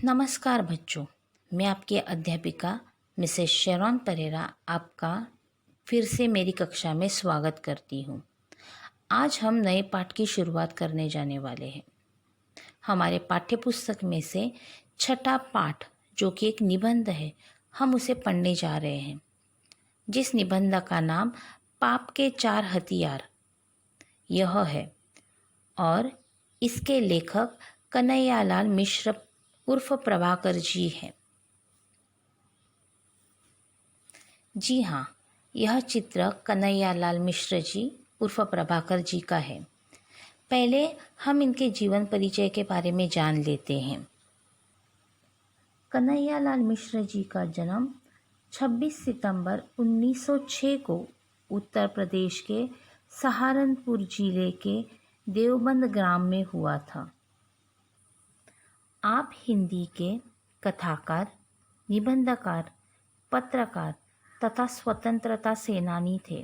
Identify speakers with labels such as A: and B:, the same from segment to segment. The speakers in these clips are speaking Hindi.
A: नमस्कार बच्चों, मैं आपकी अध्यापिका मिसेस शेरॉन परेरा आपका फिर से मेरी कक्षा में स्वागत करती हूँ। आज हम नए पाठ की शुरुआत करने जाने वाले हैं। हमारे पाठ्यपुस्तक में से छठा पाठ जो कि एक निबंध है, हम उसे पढ़ने जा रहे हैं, जिस निबंध का नाम पाप के 4 हथियार यह है और इसके लेखक कन्हैयालाल मिश्र उर्फ प्रभाकर जी हैं। जी हाँ, यह चित्र कन्हैयालाल मिश्र जी उर्फ प्रभाकर जी का है। पहले हम इनके जीवन परिचय के बारे में जान लेते हैं। कन्हैयालाल मिश्र जी का जन्म 26 सितंबर 1906 को उत्तर प्रदेश के सहारनपुर जिले के देवबंद ग्राम में हुआ था। आप हिंदी के कथाकार, निबंधकार, पत्रकार तथा स्वतंत्रता सेनानी थे।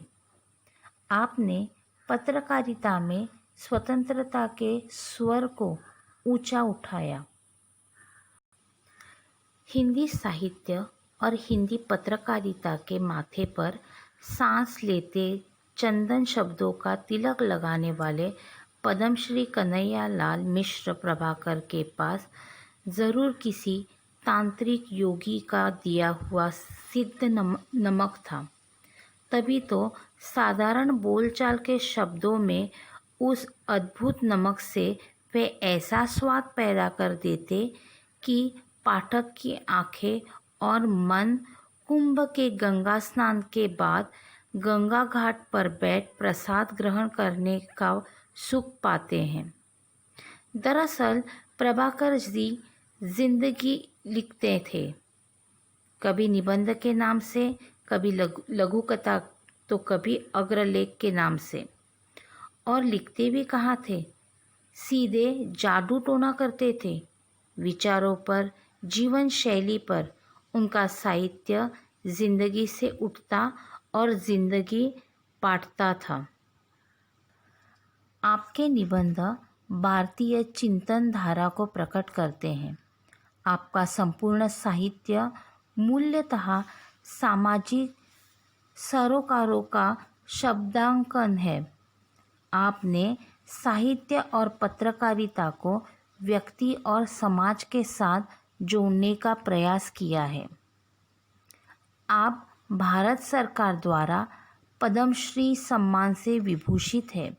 A: आपने पत्रकारिता में स्वतंत्रता के स्वर को ऊंचा उठाया। हिंदी साहित्य और हिंदी पत्रकारिता के माथे पर सांस लेते चंदन शब्दों का तिलक लगाने वाले पद्मश्री कन्हैयालाल मिश्र प्रभाकर के पास ज़रूर किसी तांत्रिक योगी का दिया हुआ सिद्ध नमक था। तभी तो साधारण बोलचाल के शब्दों में उस अद्भुत नमक से वे ऐसा स्वाद पैदा कर देते कि पाठक की आंखें और मन कुंभ के गंगा स्नान के बाद गंगा घाट पर बैठ प्रसाद ग्रहण करने का सुख पाते हैं। दरअसल प्रभाकर जी जिंदगी लिखते थे, कभी निबंध के नाम से, कभी लघु कथा, तो कभी अग्रलेख के नाम से। और लिखते भी कहाँ थे, सीधे जादू टोना करते थे। विचारों पर, जीवन शैली पर उनका साहित्य जिंदगी से उठता और जिंदगी बांटता था। आपके निबंध भारतीय चिंतन धारा को प्रकट करते हैं। आपका संपूर्ण साहित्य मूल्यतः सामाजिक सरोकारों का शब्दांकन है। आपने साहित्य और पत्रकारिता को व्यक्ति और समाज के साथ जोड़ने का प्रयास किया है। आप भारत सरकार द्वारा पद्मश्री सम्मान से विभूषित है।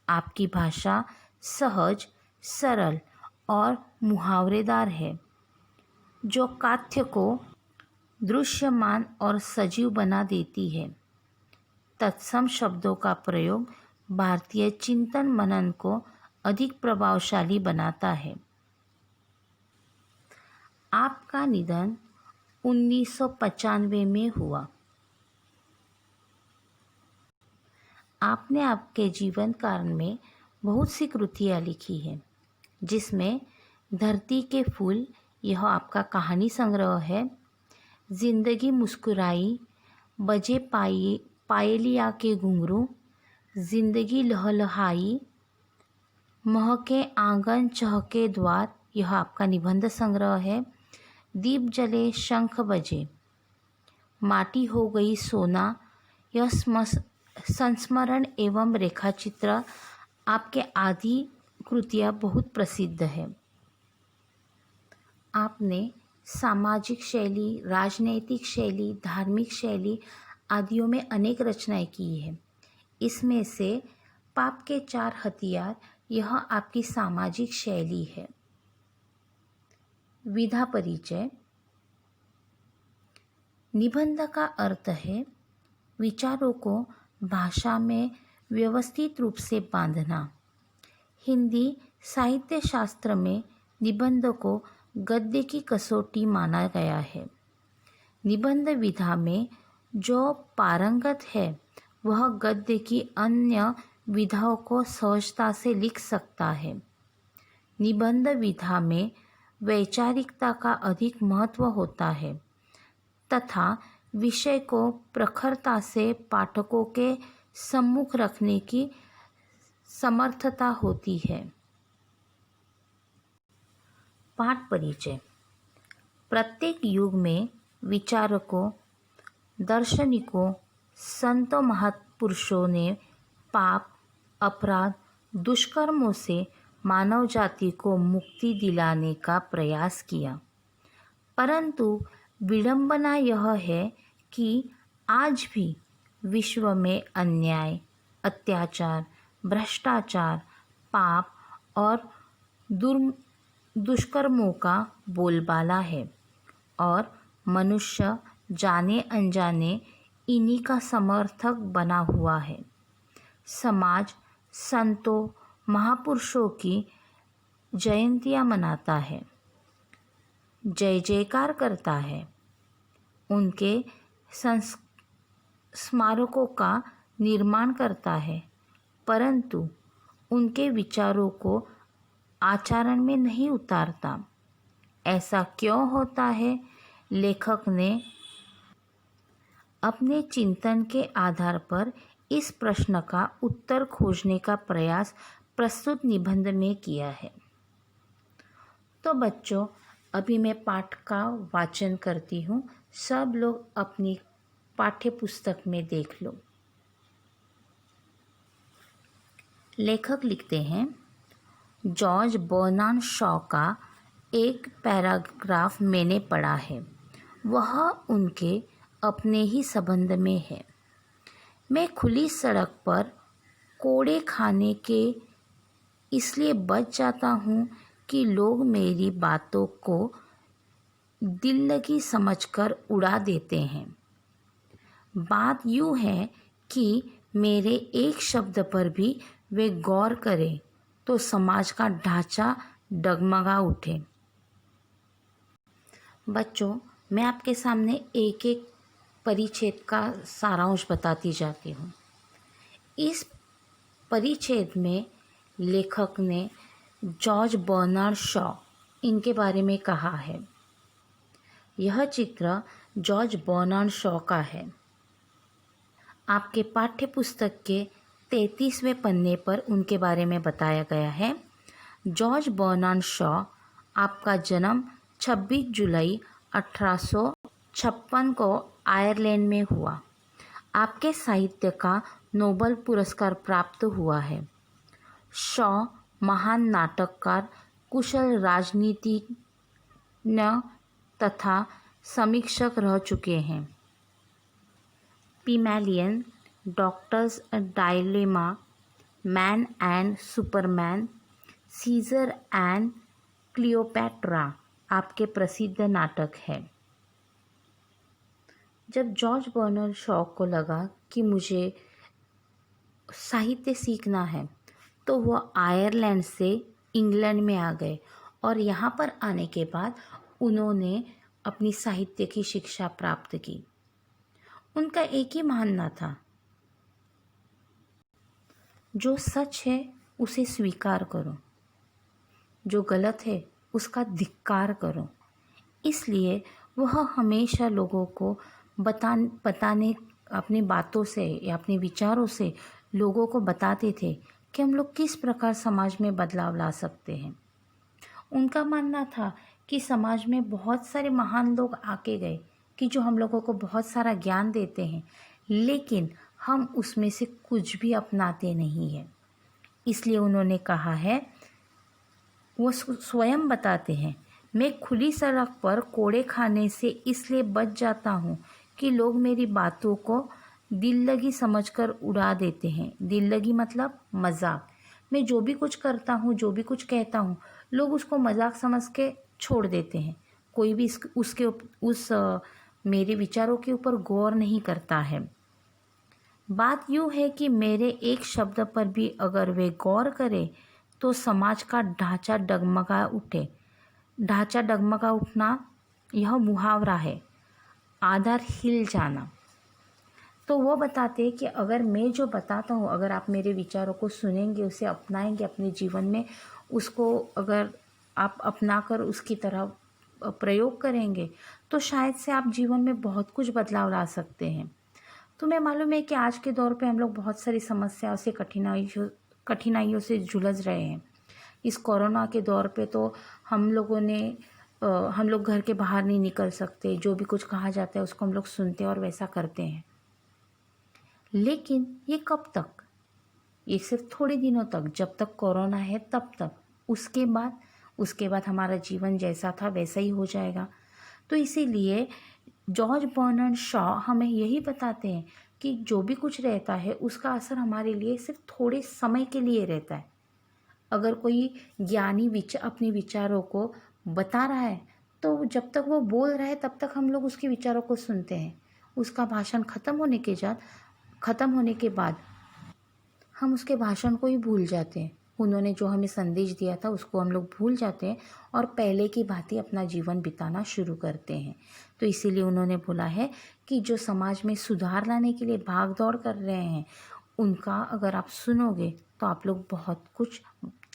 A: आपकी भाषा सहज, सरल और मुहावरेदार है, जो काथ्य को दृश्यमान और सजीव बना देती है। तत्सम शब्दों का प्रयोग भारतीय चिंतन मनन को अधिक प्रभावशाली बनाता है। आपका निधन 1995 में हुआ। आपने आपके जीवन काल में बहुत सी कृतियाँ लिखी हैं, जिसमें धरती के फूल यह आपका कहानी संग्रह है, जिंदगी मुस्कुराई, बजे पायलिया के घुंघरू, जिंदगी लहलहाई, महके आंगन चहके द्वार यह आपका निबंध संग्रह है, दीप जले शंख बजे, माटी हो गई सोना यह संस्मरण एवं रेखाचित्र आपके आदि कृतियाँ बहुत प्रसिद्ध है। आपने सामाजिक शैली, राजनैतिक शैली, धार्मिक शैली आदियों में अनेक रचनाएं की है। इसमें से पाप के 4 हथियार यह आपकी सामाजिक शैली है। विधा परिचय। निबंध का अर्थ है विचारों को भाषा में व्यवस्थित रूप से बांधना। हिंदी साहित्य शास्त्र में निबंध को गद्य की कसौटी माना गया है। निबंध विधा में जो पारंगत है वह गद्य की अन्य विधाओं को सहजता से लिख सकता है। निबंध विधा में वैचारिकता का अधिक महत्व होता है तथा विषय को प्रखरता से पाठकों के सम्मुख रखने की समर्थता होती है। पाठ परिचय। प्रत्येक युग में विचारकों, दार्शनिकों, संतों, महापुरुषों ने पाप, अपराध, दुष्कर्मों से मानव जाति को मुक्ति दिलाने का प्रयास किया। परंतु विडंबना यह है कि आज भी विश्व में अन्याय, अत्याचार, भ्रष्टाचार, पाप और दुष्कर्मों का बोलबाला है और मनुष्य जाने अनजाने इन्हीं का समर्थक बना हुआ है। समाज संतों, महापुरुषों की जयंतियाँ मनाता है, जय जयकार करता है, उनके स्मारकों का निर्माण करता है, परंतु उनके विचारों को आचरण में नहीं उतारता। ऐसा क्यों होता है? लेखक ने अपने चिंतन के आधार पर इस प्रश्न का उत्तर खोजने का प्रयास प्रस्तुत निबंध में किया है। तो बच्चों, अभी मैं पाठ का वाचन करती हूँ। सब लोग अपनी पाठ्य पुस्तक में देख लो। लेखक लिखते हैं, जॉर्ज बर्नार्ड शॉ का एक पैराग्राफ मैंने पढ़ा है। वह उनके अपने ही संबंध में है। मैं खुली सड़क पर कोड़े खाने के इसलिए बच जाता हूँ कि लोग मेरी बातों को दिल लगी समझकर उड़ा देते हैं। बात यूँ है कि मेरे एक शब्द पर भी वे गौर करें तो समाज का ढांचा डगमगा उठे। बच्चों, मैं आपके सामने एक एक परिच्छेद का सारांश बताती जाती हूँ। इस परिच्छेद में लेखक ने जॉर्ज बर्नार्ड शॉ इनके बारे में कहा है। यह चित्र जॉर्ज बर्नार्ड शॉ का है। आपके पाठ्य पुस्तक के 33वें पन्ने पर उनके बारे में बताया गया है। जॉर्ज बर्नार्ड शॉ, आपका जन्म 26 जुलाई 1856 को आयरलैंड में हुआ। आपके साहित्य का नोबेल पुरस्कार प्राप्त हुआ है। शॉ महान नाटककार, कुशल राजनीतिज्ञ तथा समीक्षक रह चुके हैं। Pygmalion, Doctor's Dilemma, Man and Superman, Caesar and Cleopatra आपके प्रसिद्ध नाटक है। जब जॉर्ज बर्नार्ड शॉ को लगा कि मुझे साहित्य सीखना है तो वह आयरलैंड से इंग्लैंड में आ गए और यहाँ पर आने के बाद उन्होंने अपनी साहित्य की शिक्षा प्राप्त की। उनका एक ही मानना था, जो सच है उसे स्वीकार करो, जो गलत है उसका धिक्कार करो। इसलिए वह हमेशा लोगों को बताने अपनी बातों से या अपने विचारों से लोगों को बताते थे कि हम लोग किस प्रकार समाज में बदलाव ला सकते हैं। उनका मानना था कि समाज में बहुत सारे महान लोग आके गए कि जो हम लोगों को बहुत सारा ज्ञान देते हैं, लेकिन हम उसमें से कुछ भी अपनाते नहीं हैं। इसलिए उन्होंने कहा है, वो स्वयं बताते हैं, मैं खुली सड़क पर कोड़े खाने से इसलिए बच जाता हूँ कि लोग मेरी बातों को दिल लगी समझकर उड़ा देते हैं। दिल लगी मतलब मजाक। मैं जो भी कुछ करता हूँ, जो भी कुछ कहता हूँ, लोग उसको मजाक समझ के छोड़ देते हैं। कोई भी मेरे विचारों के ऊपर गौर नहीं करता है। बात यूँ है कि मेरे एक शब्द पर भी अगर वे गौर करें तो समाज का ढांचा डगमगा उठे। ढांचा डगमगा उठना यह मुहावरा है, आधार हिल जाना। तो वो बताते हैं कि अगर मैं जो बताता हूँ, अगर आप मेरे विचारों को सुनेंगे, उसे अपनाएंगे अपने जीवन में, उसको अगर आप अपनाकर उसकी तरह प्रयोग करेंगे तो शायद से आप जीवन में बहुत कुछ बदलाव ला सकते हैं। तुम्हें मालूम है कि आज के दौर पे हम लोग बहुत सारी समस्याओं से कठिनाइयों से जुझ रहे हैं। इस कोरोना के दौर पे तो हम लोगों ने हम लोग घर के बाहर नहीं निकल सकते, जो भी कुछ कहा जाता है उसको हम लोग सुनते हैं और वैसा करते हैं। लेकिन ये कब तक? ये सिर्फ थोड़े दिनों तक, जब तक कोरोना है तब तक। उसके बाद हमारा जीवन जैसा था वैसा ही हो जाएगा। तो इसीलिए जॉर्ज बर्नार्ड शॉ हमें यही बताते हैं कि जो भी कुछ रहता है उसका असर हमारे लिए सिर्फ थोड़े समय के लिए रहता है। अगर कोई ज्ञानी अपने विचारों को बता रहा है तो जब तक वो बोल रहा है तब तक हम लोग उसके विचारों को सुनते हैं। उसका भाषण खत्म होने के बाद हम उसके भाषण को ही भूल जाते हैं। उन्होंने जो हमें संदेश दिया था उसको हम लोग भूल जाते हैं और पहले की भांति अपना जीवन बिताना शुरू करते हैं। तो इसीलिए उन्होंने बोला है कि जो समाज में सुधार लाने के लिए भाग दौड़ कर रहे हैं उनका अगर आप सुनोगे तो आप लोग बहुत कुछ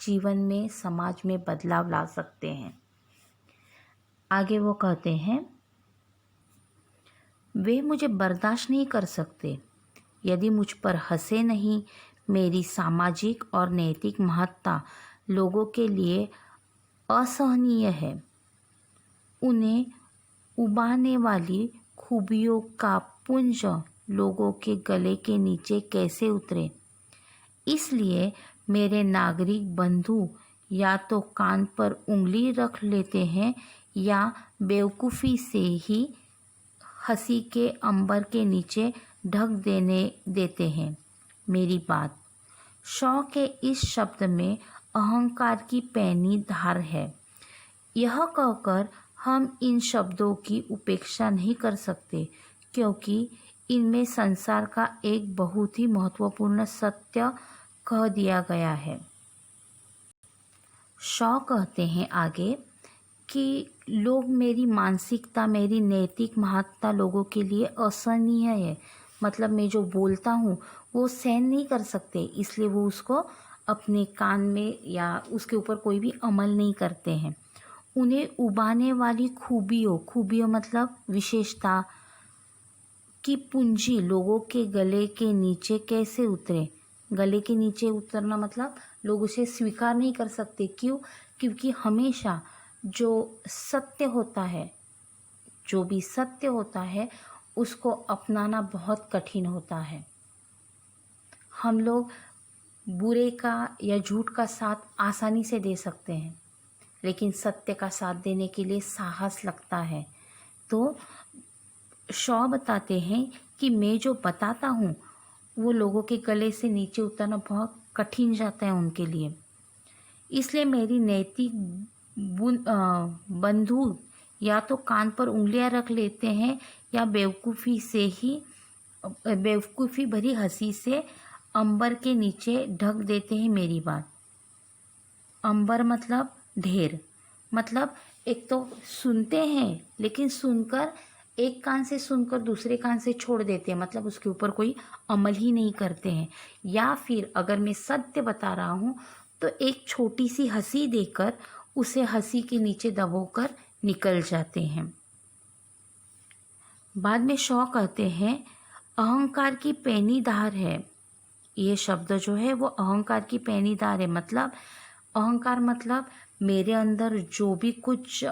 A: जीवन में, समाज में बदलाव ला सकते हैं। आगे वो कहते हैं, वे मुझे बर्दाश्त नहीं कर सकते यदि मुझ पर हंसे नहीं। मेरी सामाजिक और नैतिक महत्ता लोगों के लिए असहनीय है। उन्हें उबाने वाली खूबियों का पुंज लोगों के गले के नीचे कैसे उतरे। इसलिए मेरे नागरिक बंधु या तो कान पर उंगली रख लेते हैं या बेवकूफ़ी से ही हंसी के अंबर के नीचे ढक देते हैं मेरी बात। शॉ के इस शब्द में अहंकार की पैनी धार है। यह कहकर हम इन शब्दों की उपेक्षा नहीं कर सकते क्योंकि इनमें संसार का एक बहुत ही महत्वपूर्ण सत्य कह दिया गया है। शॉ कहते हैं आगे कि मेरी मानसिकता, मेरी नैतिक महत्ता लोगों के लिए असहनीय है। मतलब मैं जो बोलता हूँ वो सहन नहीं कर सकते, इसलिए वो उसको अपने कान में या उसके ऊपर कोई भी अमल नहीं करते हैं। उन्हें उबाने वाली खूबियों मतलब विशेषता की पूंजी लोगों के गले के नीचे कैसे उतरे। गले के नीचे उतरना मतलब लोग उसे स्वीकार नहीं कर सकते। क्यों? क्योंकि हमेशा जो भी सत्य होता है उसको अपनाना बहुत कठिन होता है। हम लोग बुरे का या झूठ का साथ आसानी से दे सकते हैं, लेकिन सत्य का साथ देने के लिए साहस लगता है। तो शॉ बताते हैं कि मैं जो बताता हूँ वो लोगों के गले से नीचे उतरना बहुत कठिन जाता है उनके लिए। इसलिए मेरी नैतिक बंधु या तो कान पर उंगलियां रख लेते हैं या बेवकूफ़ी भरी हंसी से अंबर के नीचे ढक देते हैं मेरी बात। अंबर मतलब ढेर, मतलब एक तो सुनते हैं लेकिन एक कान से सुनकर दूसरे कान से छोड़ देते हैं, मतलब उसके ऊपर कोई अमल ही नहीं करते हैं। या फिर अगर मैं सत्य बता रहा हूँ तो एक छोटी सी हंसी देकर उसे हंसी के नीचे दबोकर निकल जाते हैं। बाद में शॉ कहते हैं, अहंकार की पैनी धार है। ये शब्द जो है वो अहंकार की पैनी धार है। मतलब अहंकार मतलब मेरे अंदर जो भी कुछ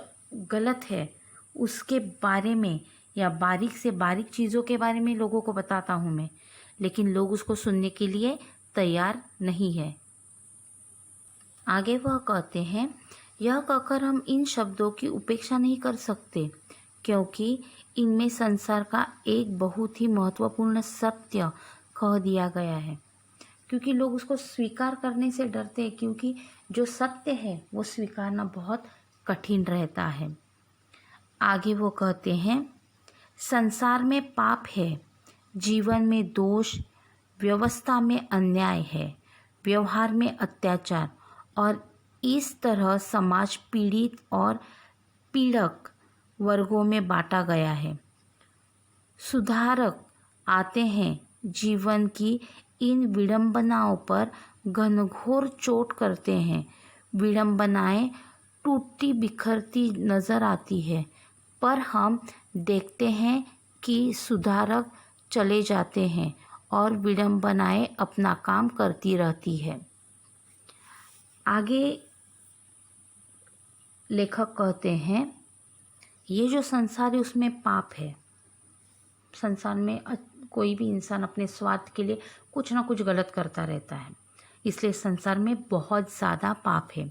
A: गलत है उसके बारे में या बारीक से बारीक चीज़ों के बारे में लोगों को बताता हूँ मैं, लेकिन लोग उसको सुनने के लिए तैयार नहीं है। आगे वह कहते हैं, यह कहकर हम इन शब्दों की उपेक्षा नहीं कर सकते क्योंकि इनमें संसार का एक बहुत ही महत्वपूर्ण सत्य कह दिया गया है। क्योंकि लोग उसको स्वीकार करने से डरते हैं, क्योंकि जो सत्य है वो स्वीकारना बहुत कठिन रहता है। आगे वो कहते हैं, संसार में पाप है, जीवन में दोष, व्यवस्था में अन्याय है, व्यवहार में अत्याचार, और इस तरह समाज पीड़ित और पीड़क वर्गों में बांटा गया है। सुधारक आते हैं, जीवन की इन विडंबनाओं पर घनघोर चोट करते हैं। विडंबनाएं टूटती बिखरती नजर आती है, पर हम देखते हैं कि सुधारक चले जाते हैं और विडंबनाएं अपना काम करती रहती है। आगे लेखक कहते हैं, ये जो संसार है उसमें पाप है। संसार में कोई भी इंसान अपने स्वार्थ के लिए कुछ ना कुछ गलत करता रहता है, इसलिए संसार में बहुत ज़्यादा पाप है।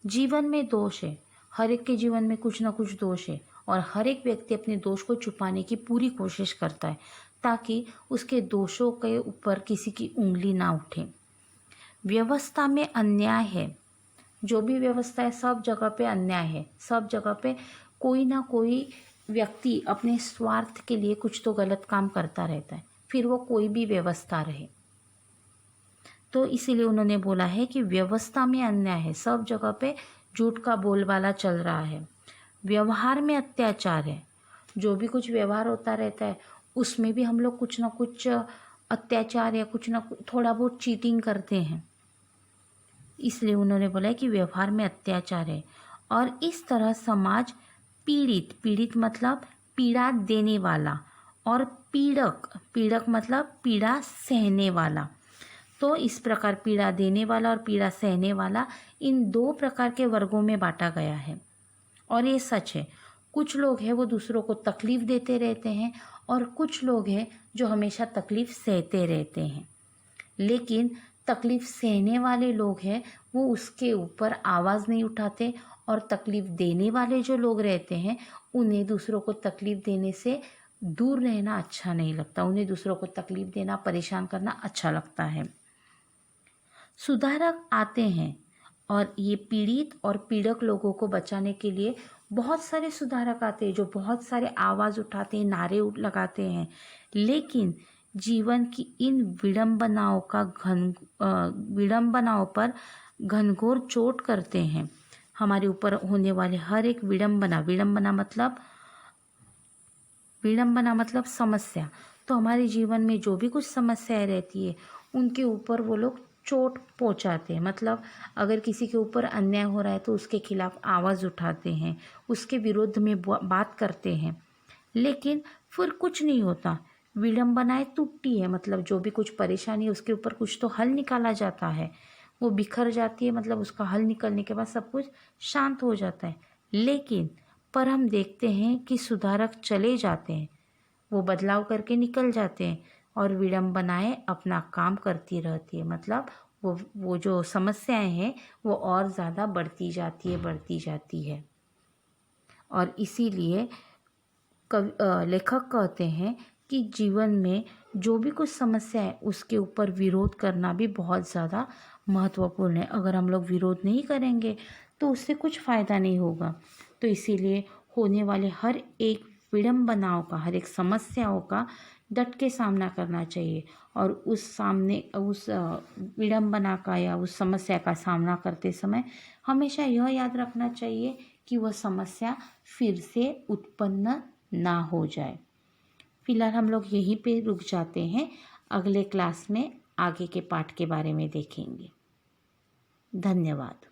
A: जीवन में दोष है, हर एक के जीवन में कुछ ना कुछ दोष है और हर एक व्यक्ति अपने दोष को छुपाने की पूरी कोशिश करता है ताकि उसके दोषों के ऊपर किसी की उंगली ना उठे। व्यवस्था में अन्याय है, जो भी व्यवस्था है सब जगह पे अन्याय है। सब जगह पे कोई ना कोई व्यक्ति अपने स्वार्थ के लिए कुछ तो गलत काम करता रहता है, फिर वो कोई भी व्यवस्था रहे। तो इसीलिए उन्होंने बोला है कि व्यवस्था में अन्याय है, सब जगह पे झूठ का बोलबाला चल रहा है। व्यवहार में अत्याचार है, जो भी कुछ व्यवहार होता रहता है उसमें भी हम लोग कुछ ना कुछ अत्याचार या कुछ ना कुछ थोड़ा बहुत चीटिंग करते हैं, इसलिए उन्होंने बोला है कि व्यवहार में अत्याचार है। और इस तरह समाज पीड़ित मतलब पीड़ा देने वाला, और पीड़क मतलब पीड़ा सहने वाला। तो इस प्रकार पीड़ा देने वाला और पीड़ा सहने वाला, इन दो प्रकार के वर्गों में बांटा गया है। और ये सच है, कुछ लोग हैं वो दूसरों को तकलीफ़ देते रहते हैं और कुछ लोग हैं जो हमेशा तकलीफ़ सहते रहते हैं। लेकिन तकलीफ़ सहने वाले लोग हैं वो उसके ऊपर आवाज़ नहीं उठाते, और तकलीफ़ देने वाले जो लोग रहते हैं उन्हें दूसरों को तकलीफ़ देने से दूर रहना अच्छा नहीं लगता, उन्हें दूसरों को तकलीफ़ देना, परेशान करना अच्छा लगता है। सुधारक आते हैं और ये पीड़ित और पीड़क लोगों को बचाने के लिए बहुत सारे सुधारक आते हैं जो बहुत सारे आवाज़ उठाते हैं, नारे लगाते हैं, लेकिन जीवन की इन विडंबनाओं पर घनघोर चोट करते हैं। हमारे ऊपर होने वाले हर एक विडंबना मतलब समस्या, तो हमारे जीवन में जो भी कुछ समस्याएं रहती है उनके ऊपर वो लोग चोट पहुंचाते हैं। मतलब अगर किसी के ऊपर अन्याय हो रहा है तो उसके खिलाफ आवाज़ उठाते हैं, उसके विरोध में बात करते हैं, लेकिन फिर कुछ नहीं होता। विडंबनाएं टूटती है, मतलब जो भी कुछ परेशानी है उसके ऊपर कुछ तो हल निकाला जाता है, वो बिखर जाती है, मतलब उसका हल निकलने के बाद सब कुछ शांत हो जाता है। लेकिन पर हम देखते हैं कि सुधारक चले जाते हैं, वो बदलाव करके निकल जाते हैं और विडंबनाएं अपना काम करती रहती है। मतलब वो जो समस्याएं हैं वो और ज़्यादा बढ़ती जाती है। और इसीलिए लेखक कहते हैं कि जीवन में जो भी कुछ समस्या है उसके ऊपर विरोध करना भी बहुत ज़्यादा महत्वपूर्ण है। अगर हम लोग विरोध नहीं करेंगे तो उससे कुछ फ़ायदा नहीं होगा। तो इसीलिए होने वाले हर एक विडंबनाओं का, हर एक समस्याओं का डट के सामना करना चाहिए, और उस विडंबना का या उस समस्या का सामना करते समय हमेशा यह याद रखना चाहिए कि वह समस्या फिर से उत्पन्न ना हो जाए। फिलहाल हम लोग यहीं पे रुक जाते हैं, अगले क्लास में आगे के पाठ के बारे में देखेंगे। धन्यवाद।